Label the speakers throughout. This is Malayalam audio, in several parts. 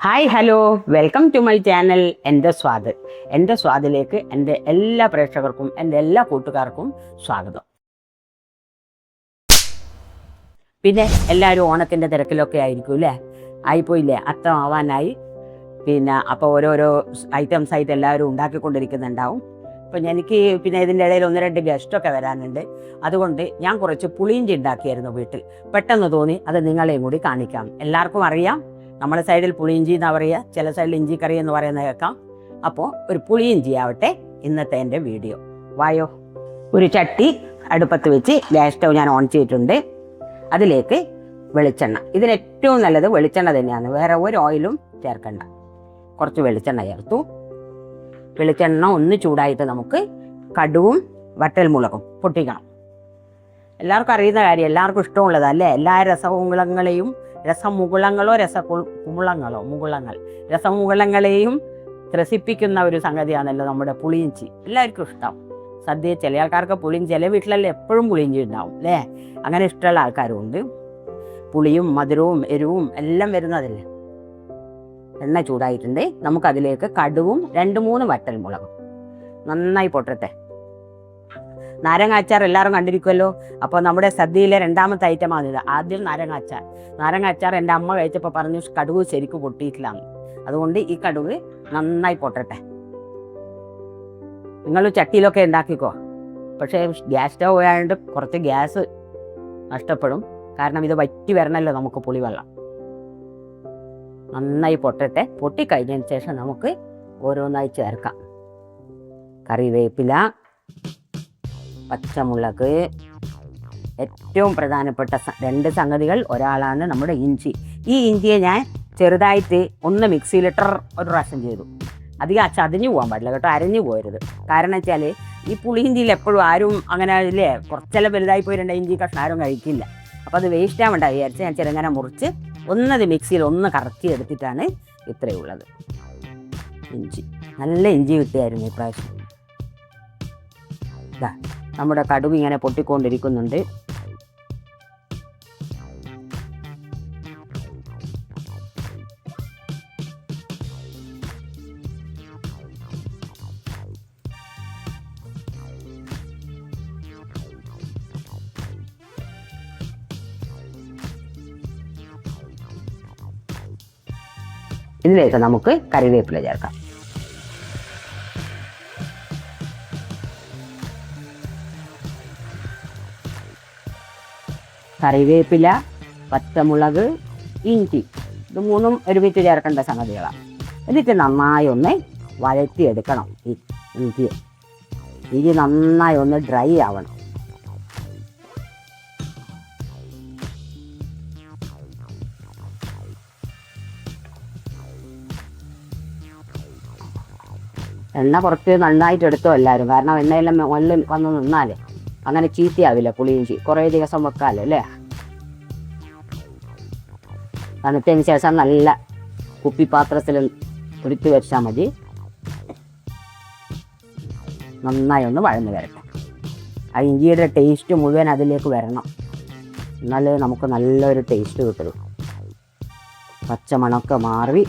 Speaker 1: Hi hello, welcome to my channel Ente Swaad. എൻ്റെ സ്വാദിലേക്ക് എൻ്റെ എല്ലാ പ്രേക്ഷകർക്കും എൻ്റെ എല്ലാ കൂട്ടുകാർക്കും സ്വാഗതം. പിന്നെ എല്ലാവരും ഓണത്തിൻ്റെ തിരക്കിലൊക്കെ ആയിരിക്കും അല്ലേ? ആയിപ്പോയില്ലേ? അത്തം ആവാനായി. അപ്പോൾ ഓരോരോ ഐറ്റംസ് ആയിട്ട് എല്ലാവരും ഉണ്ടാക്കിക്കൊണ്ടിരിക്കുന്നുണ്ടാവും. അപ്പം എനിക്ക് ഇതിൻ്റെ ഇടയിൽ 1-2 ഗസ്റ്റൊക്കെ വരാനുണ്ട്. അതുകൊണ്ട് ഞാൻ കുറച്ച് പുളിയിഞ്ചി ഉണ്ടാക്കിയായിരുന്നു വീട്ടിൽ. പെട്ടെന്ന് തോന്നി അത് നിങ്ങളെയും കൂടി കാണിക്കാം. എല്ലാവർക്കും അറിയാം, നമ്മുടെ സൈഡിൽ പുളിയിഞ്ചി എന്നാണ് പറയുക, ചില സൈഡിൽ ഇഞ്ചിക്കറി എന്ന് പറയുന്നത് കേൾക്കാം. അപ്പോൾ ഒരു പുളിയിഞ്ചി ആവട്ടെ ഇന്നത്തെ എൻ്റെ വീഡിയോ. വായോ. ഒരു ചട്ടി അടുപ്പത്ത് വെച്ച് ഗ്യാസ് സ്റ്റവ് ഞാൻ ഓൺ ചെയ്തിട്ടുണ്ട്. അതിലേക്ക് വെളിച്ചെണ്ണ. ഇതിന് ഏറ്റവും നല്ലത് വെളിച്ചെണ്ണ തന്നെയാണ്, വേറെ ഒരു ഓയിലും ചേർക്കണ്ട. കുറച്ച് വെളിച്ചെണ്ണ ചേർത്തു. വെളിച്ചെണ്ണ ഒന്ന് ചൂടായിട്ട് നമുക്ക് കടുവും വറ്റൽമുളകും പൊട്ടിക്കണം. എല്ലാവർക്കും അറിയുന്ന കാര്യം, എല്ലാവർക്കും ഇഷ്ടമുള്ളതല്ലേ? എല്ലാ രസമുകുളങ്ങളെയും രസിപ്പിക്കുന്ന ഒരു സംഗതിയാണല്ലോ നമ്മുടെ പുളിയിഞ്ചി. എല്ലാവർക്കും ഇഷ്ടം. സദ്യ ചില ആൾക്കാർക്ക് പുളിയിഞ്ചി, ചില വീട്ടിലല്ലേ എപ്പോഴും പുളിയിഞ്ചി ഉണ്ടാവും അല്ലേ? അങ്ങനെ ഇഷ്ടമുള്ള ആൾക്കാരും ഉണ്ട്. പുളിയും മധുരവും എരിവും എല്ലാം വരുന്നതല്ലേ. എണ്ണ ചൂടായിട്ടുണ്ട്. നമുക്കതിലേക്ക് കടുവും 2-3 വറ്റൽമുളകും നന്നായി പൊട്ടട്ടെ. നാരങ്ങ അച്ചാർ എല്ലാവരും കണ്ടിരിക്കുമല്ലോ. അപ്പോൾ നമ്മുടെ സദ്യയിലെ 2ാമത്തെ ഐറ്റമാണിത്. ആദ്യം നാരങ്ങ അച്ചാർ എൻ്റെ അമ്മ കഴിച്ചപ്പോൾ പറഞ്ഞു കടുക് ശരിക്കും പൊട്ടിയിട്ടില്ലാന്ന്. അതുകൊണ്ട് ഈ കടുക് നന്നായി പൊട്ടട്ടെ. നിങ്ങൾ ചട്ടിയിലൊക്കെ ഉണ്ടാക്കിക്കോ. പക്ഷേ ഗ്യാസ് സ്റ്റവ് ആയതുകൊണ്ട് കുറച്ച് ഗ്യാസ് നഷ്ടപ്പെടും. കാരണം ഇത് വറ്റി വരണമല്ലോ നമുക്ക് പുളിവെള്ളം. നന്നായി പൊട്ടട്ടെ. പൊട്ടിക്കഴിഞ്ഞതിന് ശേഷം നമുക്ക് ഓരോന്നായി ചേർക്കാം. കറിവേപ്പില, പച്ചമുളക്, ഏറ്റവും പ്രധാനപ്പെട്ട 2 സംഗതികൾ. ഒരാളാണ് നമ്മുടെ ഇഞ്ചി. ഈ ഇഞ്ചിയെ ഞാൻ ചെറുതായിട്ട് ഒന്ന് മിക്സിയിലിട്ട് ഒരു പ്രാവശ്യം ചെയ്തു. അധികം ചതഞ്ഞു പോകാൻ പാടില്ല കേട്ടോ, അരഞ്ഞു പോകരുത്. കാരണം വെച്ചാൽ ഈ പുളിയിഞ്ചിയിൽ എപ്പോഴും ആരും അങ്ങനെ ഇല്ലേ, കുറച്ചെല്ലാം വലുതായി പോയി ഇഞ്ചി കഷ്ണം ആരും കഴിക്കില്ല. അപ്പോൾ അത് വേസ്റ്റ് ആവേണ്ട വിചാരിച്ച് ഞാൻ ചെറുങ്ങനെ മുറിച്ച് ഒന്നത് മിക്സിയിൽ ഒന്ന് കറക്കി എടുത്തിട്ടാണ് ഇത്രയും ഉള്ളത്. ഇഞ്ചി നല്ല ഇഞ്ചി കിട്ടിയായിരുന്നു ഇപ്രാവശ്യം. ഇതാ നമ്മുടെ കടുക് ഇങ്ങനെ പൊട്ടിക്കൊണ്ടിരിക്കുന്നുണ്ട്. ഇതിലേക്ക് നമുക്ക് കറിവേപ്പില ചേർക്കാം. കറിവേപ്പില, പച്ചമുളക്, ഇഞ്ചി, ഇത് 3ഉം ഒരുമിച്ച് ചേർക്കേണ്ട സംഗതികളാണ്. എന്നിട്ട് നന്നായി ഒന്ന് വഴറ്റിയെടുക്കണം. ഈ ഇഞ്ചി നന്നായി ഒന്ന് ഡ്രൈ ആവണം. എണ്ണ കുറച്ച് നന്നായിട്ട് എടുത്തോ എല്ലാവരും. കാരണം എണ്ണയെല്ലാം മുകളിൽ വന്ന് നിന്നാലേ അങ്ങനെ ചീത്തയാവില്ല പുളിയിഞ്ചി. കുറേ ദിവസം വെക്കാമല്ലോ അല്ലേ? തണുത്തതിന് ശേഷം നല്ല കുപ്പിപ്പാത്രത്തിൽ ഒഴിച്ച് വെച്ചാൽ മതി. നന്നായി ഒന്ന് വഴന്ന് വരട്ടെ. ആ ഇഞ്ചിയുടെ ടേസ്റ്റ് മുഴുവൻ അതിലേക്ക് വരണം. എന്നാലേ നമുക്ക് നല്ലൊരു ടേസ്റ്റ് കിട്ടുള്ളൂ. പച്ചമണമൊക്കെ മാറി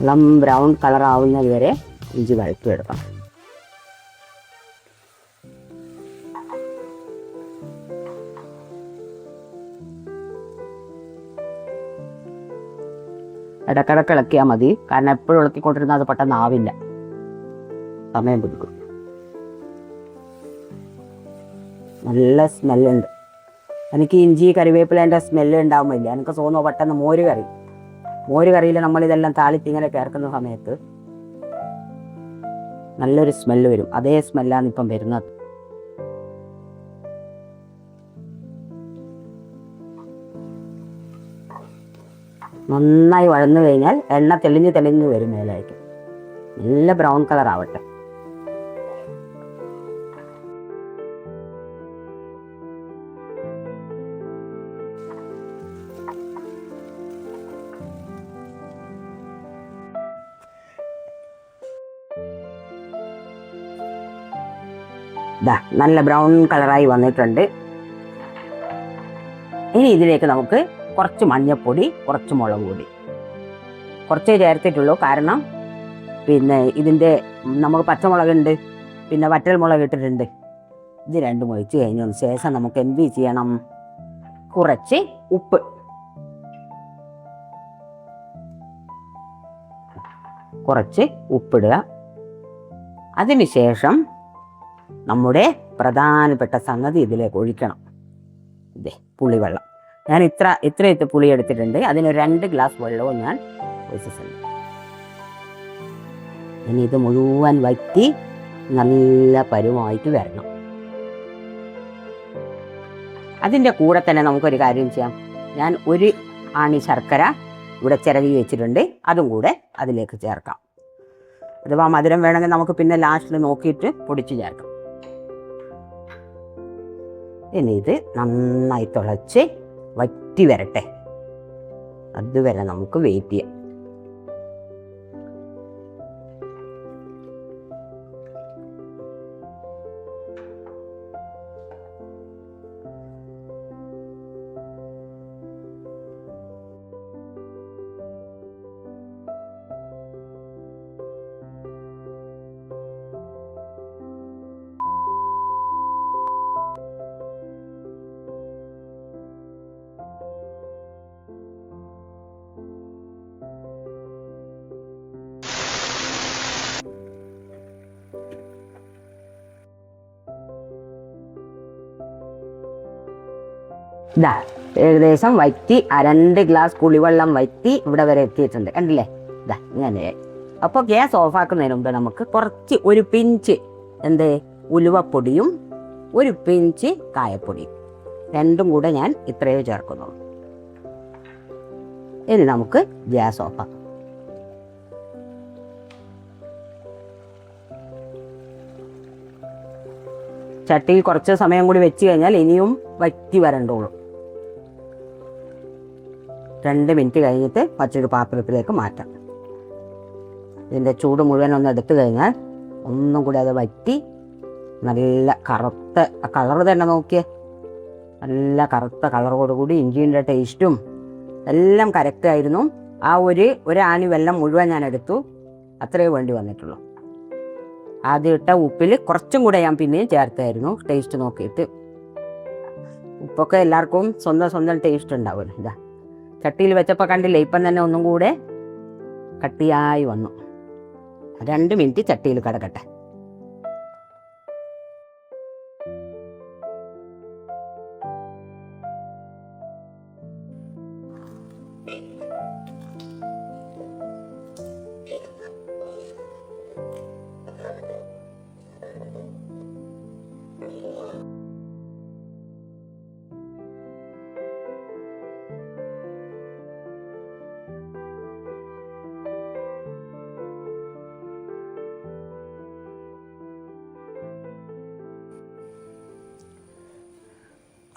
Speaker 1: ഇളം ബ്രൗൺ കളർ ആവുന്നത് വരെ ഇഞ്ചി വഴറ്റിയെടുക്കണം. ഇടക്കിടക്ക് ഇളക്കിയാൽ മതി. കാരണം എപ്പോഴും ഇളക്കിക്കൊണ്ടിരുന്നാൽ അത് പെട്ടെന്ന് ആവില്ല, സമയം പിടിക്കും. നല്ല സ്മെല്ലുണ്ട്. എനിക്ക് ഇഞ്ചി കറിവേപ്പിലേൻ്റെ സ്മെല്ല് ഉണ്ടാവുന്നില്ല. എനിക്ക് തോന്നുന്നു പെട്ടെന്ന് മോര് കറിയിൽ നമ്മളിതെല്ലാം താളിച്ച് ഇങ്ങനെ ചേർക്കുന്ന സമയത്ത് നല്ലൊരു സ്മെല്ല് വരും. അതേ സ്മെല്ലാണ് ഇപ്പം വരുന്നത്. നന്നായി വഴന്നു കഴിഞ്ഞാൽ എണ്ണ തെളിഞ്ഞ് വരും മേലേക്ക്. നല്ല ബ്രൗൺ കളർ ആവട്ടെ. ഇതാ നല്ല ബ്രൗൺ കളറായി വന്നിട്ടുണ്ട്. ഇനി ഇതിലേക്ക് നമുക്ക് കുറച്ച് മഞ്ഞൾപ്പൊടി, കുറച്ച് മുളക് പൊടി കുറച്ചേ ചേർത്തിട്ടുള്ളൂ. കാരണം പിന്നെ ഇതിൻ്റെ നമുക്ക് പച്ചമുളകുണ്ട്, പിന്നെ വറ്റൽ മുളക് ഇട്ടിട്ടുണ്ട്. ഇത് രണ്ടും ഒഴിച്ച് കഴിഞ്ഞതിന് ശേഷം നമുക്ക് എന്ത് ചെയ്യണം? കുറച്ച് ഉപ്പ്, കുറച്ച് ഉപ്പിടുക. അതിനുശേഷം നമ്മുടെ പ്രധാനപ്പെട്ട സംഗതി ഇതിലേക്ക് ഒഴിക്കണം. ഇതേ പുളിവെള്ളം. ഞാൻ ഇത്ര പുളി എടുത്തിട്ടുണ്ട്. അതിന് 2 ഗ്ലാസ് വെള്ളവും ഞാൻ ഒഴിച്ചിട്ടുണ്ട്. ഇനി ഇത് മുഴുവൻ വറ്റി നല്ല പരുവമായിട്ട് വരണം. അതിൻ്റെ കൂടെ തന്നെ നമുക്കൊരു കാര്യം ചെയ്യാം. ഞാൻ 1 ആണി ശർക്കര ഇവിടെ ചിരകി വെച്ചിട്ടുണ്ട്. അതും കൂടെ അതിലേക്ക് ചേർക്കാം. അഥവാ മധുരം വേണമെങ്കിൽ നമുക്ക് പിന്നെ ലാസ്റ്റിൽ നോക്കിയിട്ട് പൊടിച്ച് ചേർക്കാം. ഇനി ഇത് നന്നായി തിളച്ച് വറ്റി വരട്ടെ. അതുവരെ നമുക്ക് വെയിറ്റ് ചെയ്യാം. ഇതാ ഏകദേശം വറ്റി 2 ഗ്ലാസ് പുളിവെള്ളം വറ്റി ഇവിടെ വരെ എത്തിയിട്ടുണ്ട്. കണ്ടില്ലേ? ഇതാ ഇങ്ങനെ. അപ്പോൾ ഗ്യാസ് ഓഫാക്കുന്നതിന് മുമ്പ് നമുക്ക് കുറച്ച് 1 പിഞ്ച് ഉലുവപ്പൊടിയും 1 പിഞ്ച് കായപ്പൊടിയും രണ്ടും കൂടെ ഞാൻ ഇത്രയേ ചേർക്കുന്നുള്ളൂ. ഇനി നമുക്ക് ഗ്യാസ് ഓഫാക്കാം. ചട്ടിയിൽ കുറച്ച് സമയം കൂടി വെച്ച് കഴിഞ്ഞാൽ ഇനിയും വറ്റി വരണ്ടുള്ളൂ. 2 മിനിറ്റ് കഴിഞ്ഞിട്ട് മറ്റൊരു പാത്രത്തിലേക്ക് മാറ്റാം. ഇതിൻ്റെ ചൂട് മുഴുവൻ ഒന്ന് എടുത്തു കഴിഞ്ഞാൽ ഒന്നും കൂടി അത് വറ്റി നല്ല കറുത്ത കളർ തന്നെ നോക്കിയേ. നല്ല കറുത്ത കളറോടുകൂടി ഇഞ്ചിൻ്റെ ടേസ്റ്റും എല്ലാം കറക്റ്റായിരുന്നു. ആ ഒരു ആണി വെള്ളം മുഴുവൻ ഞാൻ എടുത്തു. അത്രയേ വേണ്ടി വന്നിട്ടുള്ളൂ. ആദ്യം ഇട്ട ഉപ്പിൽ കുറച്ചും കൂടെ ഞാൻ പിന്നെയും ചേർത്തായിരുന്നു ടേസ്റ്റ് നോക്കിയിട്ട്. ഉപ്പൊക്കെ എല്ലാവർക്കും സ്വന്തം ടേസ്റ്റ് ഉണ്ടാവുമല്ലോ. ഇതാ ചട്ടിയിൽ വെച്ചപ്പോൾ കണ്ടില്ലേ, ഇപ്പം തന്നെ ഒന്നും കൂടെ കട്ടിയായി വന്നു. 2 മിനിറ്റ് ചട്ടിയിൽ കിടക്കട്ടെ.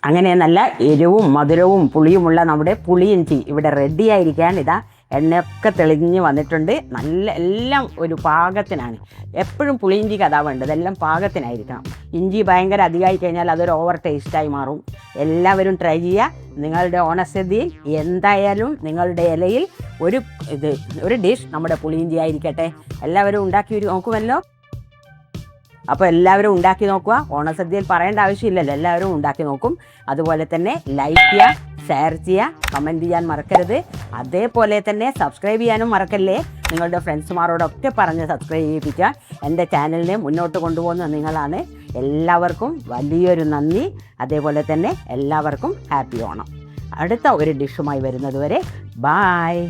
Speaker 1: അങ്ങനെ നല്ല എരിവും മധുരവും പുളിയുമുള്ള നമ്മുടെ പുളിയിഞ്ചി ഇവിടെ റെഡി ആയിരിക്കാൻ ഇതാ എണ്ണയൊക്കെ തെളിഞ്ഞ് വന്നിട്ടുണ്ട്. നല്ല എല്ലാം ഒരു പാകത്തിനാണ്. എപ്പോഴും പുളിയിഞ്ചിക്ക് അതാ വേണ്ടത്, എല്ലാം പാകത്തിനായിരിക്കണം. ഇഞ്ചി ഭയങ്കര അധികമായി കഴിഞ്ഞാൽ അതൊരു ഓവർ ടേസ്റ്റായി മാറും. എല്ലാവരും ട്രൈ ചെയ്യുക. നിങ്ങളുടെ ഓണസദ്യയിൽ എന്തായാലും നിങ്ങളുടെ ഇലയിൽ ഒരു ഡിഷ് നമ്മുടെ പുളിയിഞ്ചി ആയിരിക്കട്ടെ. എല്ലാവരും ഉണ്ടാക്കി നോക്കുമല്ലോ. അപ്പോൾ എല്ലാവരും ഉണ്ടാക്കി നോക്കുക. ഓണസദ്യയിൽ പറയേണ്ട ആവശ്യമില്ലല്ലോ, എല്ലാവരും ഉണ്ടാക്കി നോക്കും. അതുപോലെ തന്നെ ലൈക്ക് ചെയ്യുക, ഷെയർ ചെയ്യുക, കമൻറ്റ് ചെയ്യാൻ മറക്കരുത്. അതേപോലെ തന്നെ സബ്സ്ക്രൈബ് ചെയ്യാനും മറക്കല്ലേ. നിങ്ങളുടെ ഫ്രണ്ട്സുമാരോടൊക്കെ പറഞ്ഞ് സബ്സ്ക്രൈബ് ചെയ്യിപ്പിക്കുക. എൻ്റെ ചാനലിനെ മുന്നോട്ട് കൊണ്ടുപോകുന്ന നിങ്ങളാണ്. എല്ലാവർക്കും വലിയൊരു നന്ദി. അതേപോലെ തന്നെ എല്ലാവർക്കും ഹാപ്പി ഓണം. അടുത്ത ഒരു ഡിഷുമായി വരുന്നത് വരെ ബായ്.